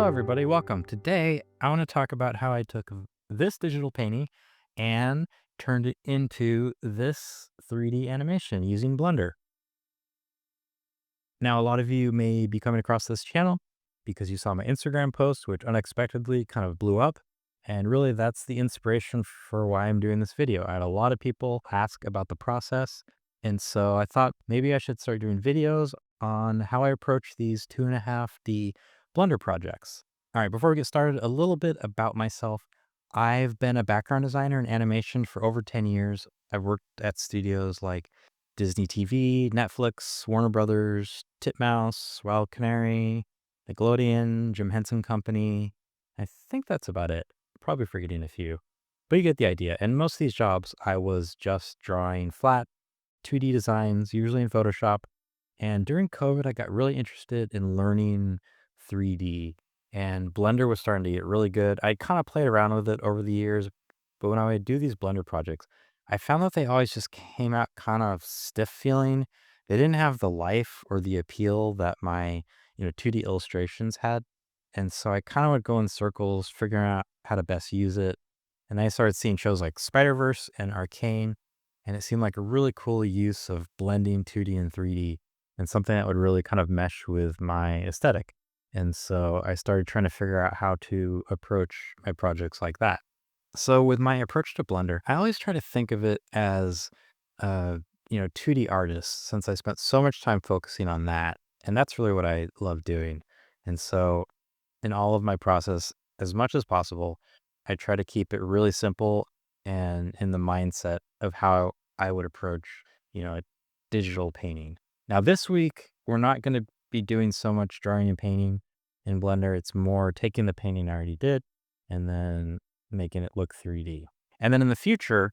Hello, everybody. Welcome. Today, I want to talk about how I took this digital painting and turned it into this 3D animation using Blender. Now, a lot of you may be coming across this channel because you saw my Instagram post, which unexpectedly kind of blew up. And really, that's the inspiration for why I'm doing this video. I had a lot of people ask about the process. And so I thought maybe I should start doing videos on how I approach these 2.5D Blender projects. All right, before we get started, a little bit about myself. I've been a background designer in animation for over 10 years. I've worked at studios like Disney TV, Netflix, Warner Brothers, Titmouse, Wild Canary, Nickelodeon, Jim Henson Company. I think that's about it. Probably forgetting a few, but you get the idea. And most of these jobs, I was just drawing flat 2D designs, usually in Photoshop. And during COVID, I got really interested in learning 3D, and Blender was starting to get really good. I kind of played around with it over the years, but when I would do these Blender projects, I found that they always just came out kind of stiff feeling. They didn't have the life or the appeal that my, 2D illustrations had. And so I kind of would go in circles figuring out how to best use it. And I started seeing shows like Spider-Verse and Arcane, and it seemed like a really cool use of blending 2D and 3D and something that would really kind of mesh with my aesthetic. And so I started trying to figure out how to approach my projects like that. So with my approach to Blender, I always try to think of it as, uh, 2D artist, since I spent so much time focusing on that. And that's really what I love doing. And so in all of my process, as much as possible, I try to keep it really simple and in the mindset of how I would approach, a digital painting. Now, this week, we're not going to be doing so much drawing and painting in Blender. It's more taking the painting I already did and then making it look 3D. And then in the future,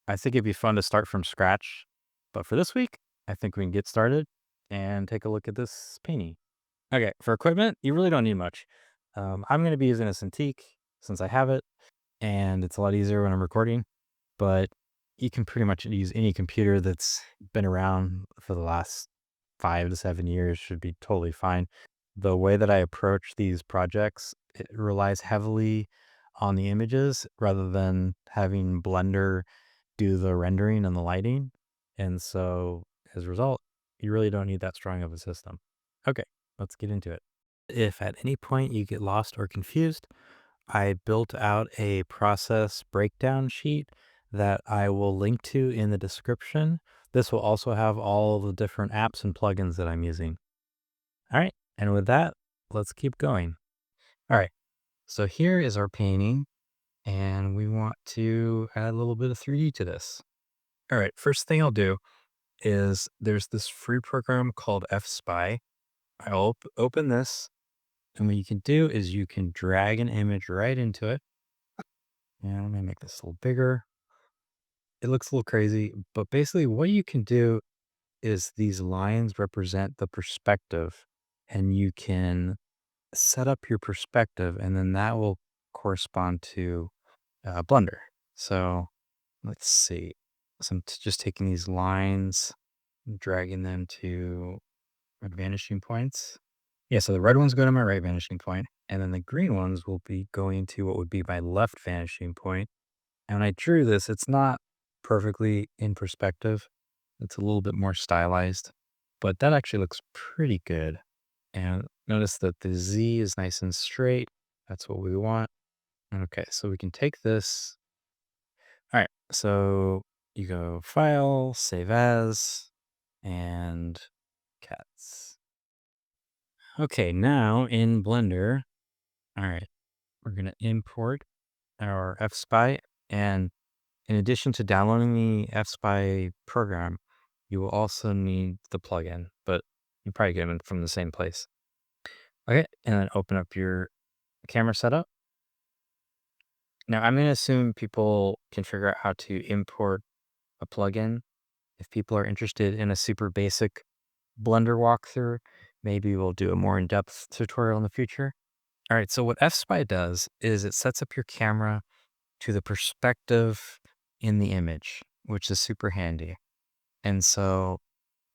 I think it'd be fun to start from scratch. But for this week, I think we can get started and take a look at this painting. Okay, for equipment, you really don't need much. I'm going to be using a Cintiq since I have it, and it's a lot easier when I'm recording. But you can pretty much use any computer that's been around for the last 5 to 7 years, should be totally fine. The way that I approach these projects, it relies heavily on the images rather than having Blender do the rendering and the lighting. And so as a result, you really don't need that strong of a system. Okay, let's get into it. If at any point you get lost or confused, I built out a process breakdown sheet that I will link to in the description. This will also have all the different apps and plugins that I'm using. All right, and with that, let's keep going. All right, so here is our painting, and we want to add a little bit of 3D to this. All right, first thing I'll do is there's this free program called fSpy. I'll open this, and what you can do is you can drag an image right into it. And let me make this a little bigger. It looks a little crazy, but basically what you can do is these lines represent the perspective, and you can set up your perspective, and then that will correspond to Blender. So let's see. So I'm just taking these lines, dragging them to red vanishing points. Yeah, so the red ones go to my right vanishing point, and then the green ones will be going to what would be my left vanishing point. And when I drew this, it's not perfectly in perspective. It's a little bit more stylized, but that actually looks pretty good. And notice that the Z is nice and straight. That's what we want. Okay, so we can take this. All right, so you go File, Save As, and Cats. Okay, now in Blender, all right, we're going to import our fSpy. And in addition to downloading the fSpy program, you will also need the plugin, but you probably get them from the same place. Okay, and then open up your camera setup. Now, I'm going to assume people can figure out how to import a plugin. If people are interested in a super basic Blender walkthrough, maybe we'll do a more in-depth tutorial in the future. All right, so what fSpy does is it sets up your camera to the perspective in the image, which is super handy. And so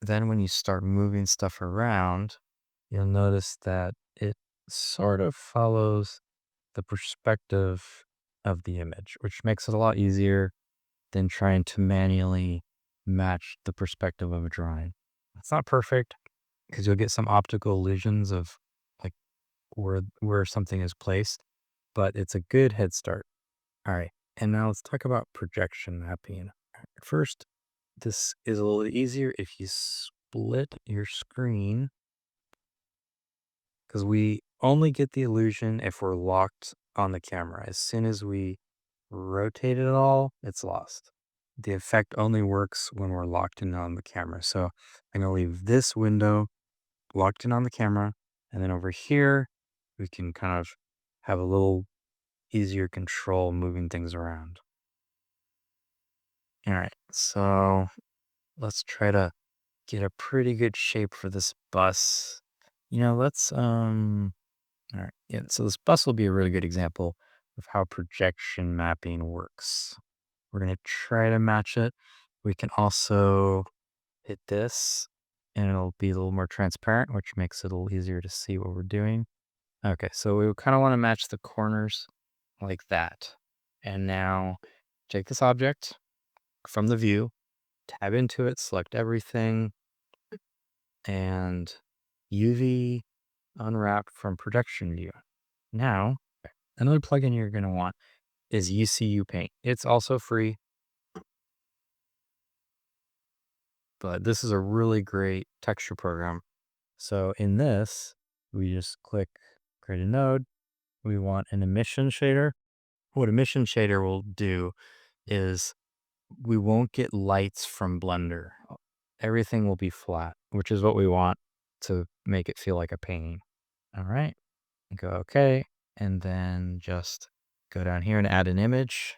then when you start moving stuff around, you'll notice that it sort of follows the perspective of the image, which makes it a lot easier than trying to manually match the perspective of a drawing. It's not perfect because you'll get some optical illusions of like where something is placed, but it's a good head start. All right. And now let's talk about projection mapping. First, this is a little easier if you split your screen because we only get the illusion if we're locked on the camera. As soon as we rotate it all, it's lost. The effect only works when we're locked in on the camera. So I'm going to leave this window locked in on the camera. And then over here, we can kind of have a little easier control moving things around. All right, so let's try to get a pretty good shape for this bus. All right, yeah, so this bus will be a really good example of how projection mapping works. We're going to try to match it. We can also hit this and it'll be a little more transparent, which makes it a little easier to see what we're doing. Okay, so we kind of want to match the corners like that. And now take this object from the view, tab into it, select everything, and UV unwrap from projection view. Now, another plugin you're going to want is Ucupaint. It's also free, but this is a really great texture program. So in this, we just click create a node. We want an emission shader. What emission shader will do is we won't get lights from Blender. Everything will be flat, which is what we want to make it feel like a painting. All right, go okay, and then just go down here and add an image.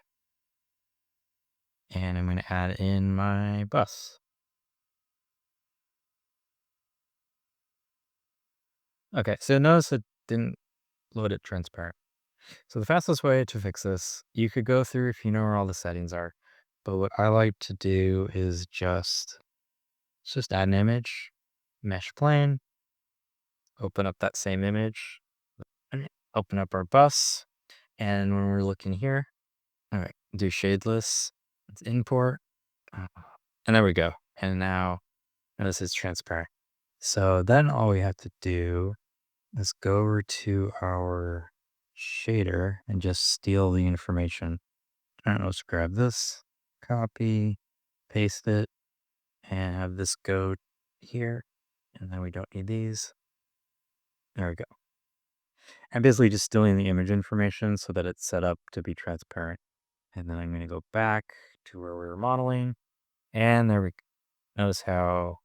And I'm going to add in my bus. Okay, so notice it didn't load it transparent. So the fastest way to fix this, you could go through if you know where all the settings are. But what I like to do is just add an image, mesh plane, open up that same image, and open up our bus. And when we're looking here, all right, do shadeless, let's import, and there we go. And now notice it's transparent. So then all we have to do is go over to our shader and just steal the information. I don't know, let's grab this, copy, paste it, and have this go here. And then we don't need these. There we go. I'm basically just stealing the image information so that it's set up to be transparent. And then I'm going to go back to where we were modeling. And there we go. Notice how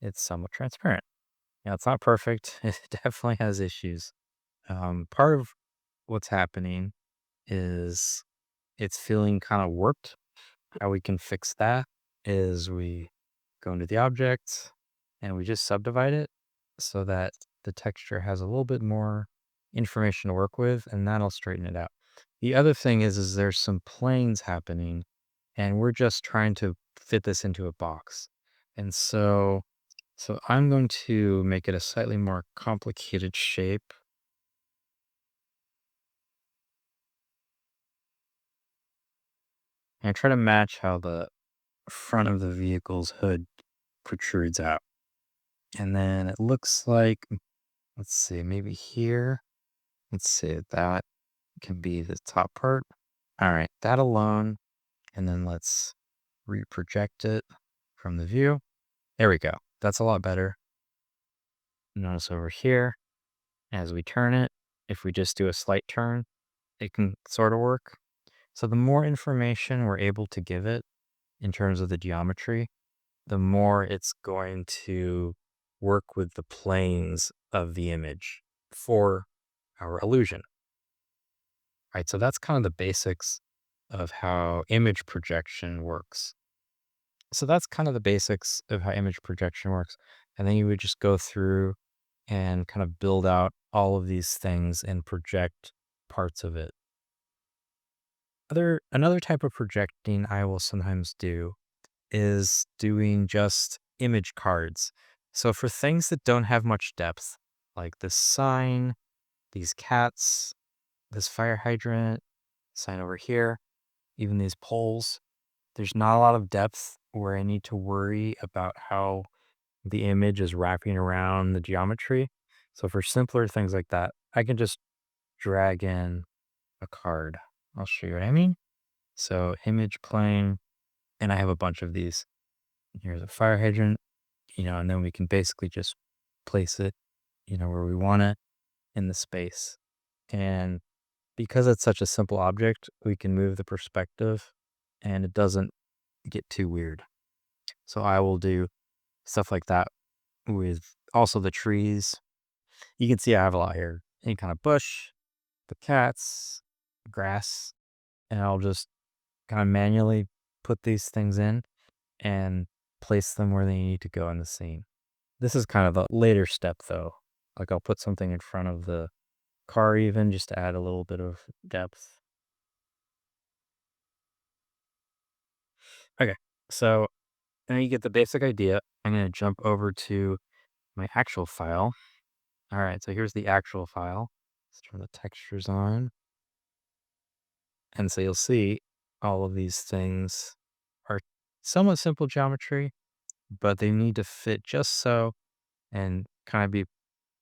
it's somewhat transparent. Now, it's not perfect. It definitely has issues. Part of what's happening is it's feeling kind of warped. How we can fix that is we go into the object and we just subdivide it so that the texture has a little bit more information to work with, and that'll straighten it out. The other thing is there's some planes happening and we're just trying to fit this into a box. And so I'm going to make it a slightly more complicated shape. And try to match how the front of the vehicle's hood protrudes out. And then it looks like, let's see, maybe here. Let's see, that can be the top part. All right, that alone. And then let's reproject it from the view. There we go. That's a lot better. Notice over here, as we turn it, if we just do a slight turn, it can sort of work. So the more information we're able to give it in terms of the geometry, the more it's going to work with the planes of the image for our illusion. Right, so that's kind of the basics of how image projection works. So that's kind of the basics of how image projection works. And then you would just go through and kind of build out all of these things and project parts of it. Another type of projecting I will sometimes do is doing just image cards. So for things that don't have much depth, like this sign these cats, this fire hydrant, sign over here, even these poles. There's not a lot of depth where I need to worry about how the image is wrapping around the geometry. So for simpler things like that, I can just drag in a card. I'll show you what I mean. So image plane, and I have a bunch of these. Here's a fire hydrant, and then we can basically just place it, where we want it in the space. And because it's such a simple object, we can move the perspective and it doesn't get too weird. So I will do stuff like that with also the trees. You can see I have a lot here. Any kind of bush, the cats, grass, and I'll just kind of manually put these things in and place them where they need to go in the scene. This is kind of a later step though. Like I'll put something in front of the car even just to add a little bit of depth. Okay, so now you get the basic idea. I'm going to jump over to my actual file. All right, so here's the actual file. Let's turn the textures on. And so you'll see all of these things are somewhat simple geometry, but they need to fit just so and kind of be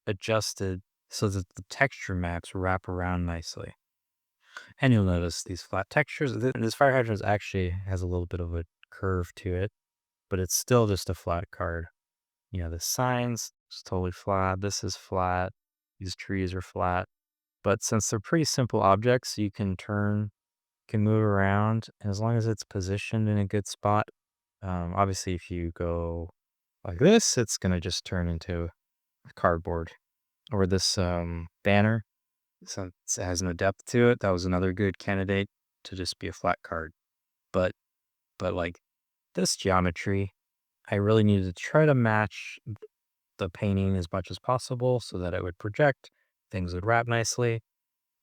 adjusted so that the texture maps wrap around nicely. And you'll notice these flat textures. This fire hydrant actually has a little bit of a curve to it, but it's still just a flat card. The signs is totally flat. This is flat. These trees are flat. But since they're pretty simple objects, you can move around, and as long as it's positioned in a good spot. Obviously, if you go like this, it's gonna just turn into cardboard. Or this banner, since it has no depth to it, that was another good candidate to just be a flat card. But like this geometry, I really needed to try to match the painting as much as possible so that it would project, things would wrap nicely.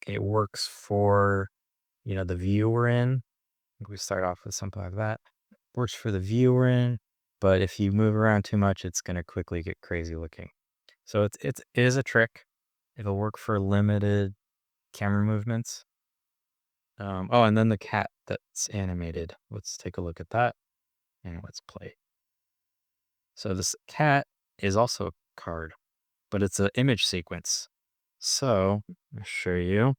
It works for, the view we're in. We start off with something like that. Works for the view we're in, but if you move around too much, it's going to quickly get crazy looking. So it is a trick. It'll work for limited camera movements. Oh, and then the cat that's animated. Let's take a look at that and let's play. So this cat is also a card, but it's an image sequence. So I'll show you.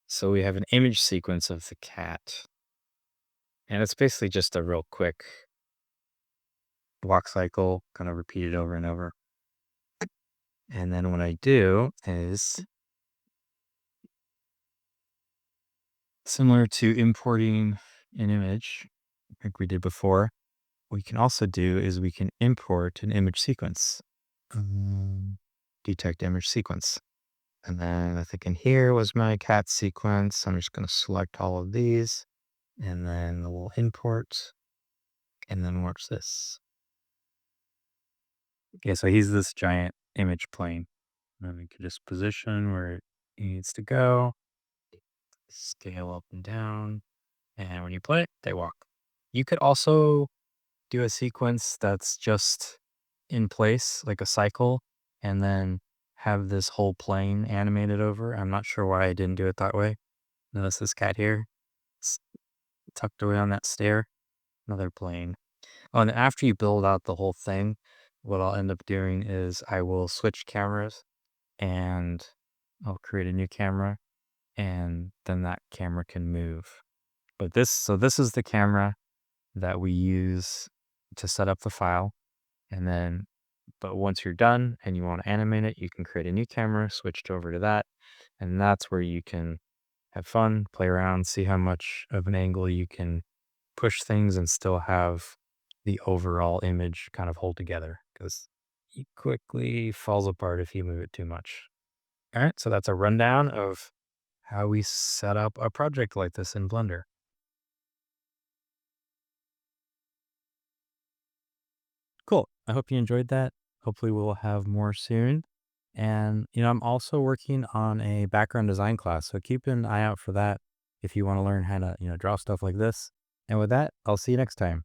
So we have an image sequence of the cat. And it's basically just a real quick block cycle, kind of repeated over and over. And then what I do is similar to importing an image, like we did before. What we can also do is we can import an image sequence. Detect image sequence. And then I think in here was my cat sequence. I'm just going to select all of these and then we'll import and then watch this. Okay, so he's this giant image plane. And we can just position where it needs to go, scale up and down. And when you play it, they walk. You could also do a sequence that's just in place, like a cycle, and then have this whole plane animated over. I'm not sure why I didn't do it that way. Notice this cat here. It's tucked away on that stair. Another plane. Oh, and after you build out the whole thing, what I'll end up doing is I will switch cameras and I'll create a new camera and then that camera can move. But this is the camera that we use to set up the file. And then, but once you're done and you want to animate it, you can create a new camera, switch it over to that. And that's where you can have fun, play around, see how much of an angle you can push things and still have the overall image kind of hold together because it quickly falls apart if you move it too much. All right, so that's a rundown of how we set up a project like this in Blender. Cool. I hope you enjoyed that. Hopefully we'll have more soon. And, I'm also working on a background design class, so keep an eye out for that if you want to learn how to, draw stuff like this. And with that, I'll see you next time.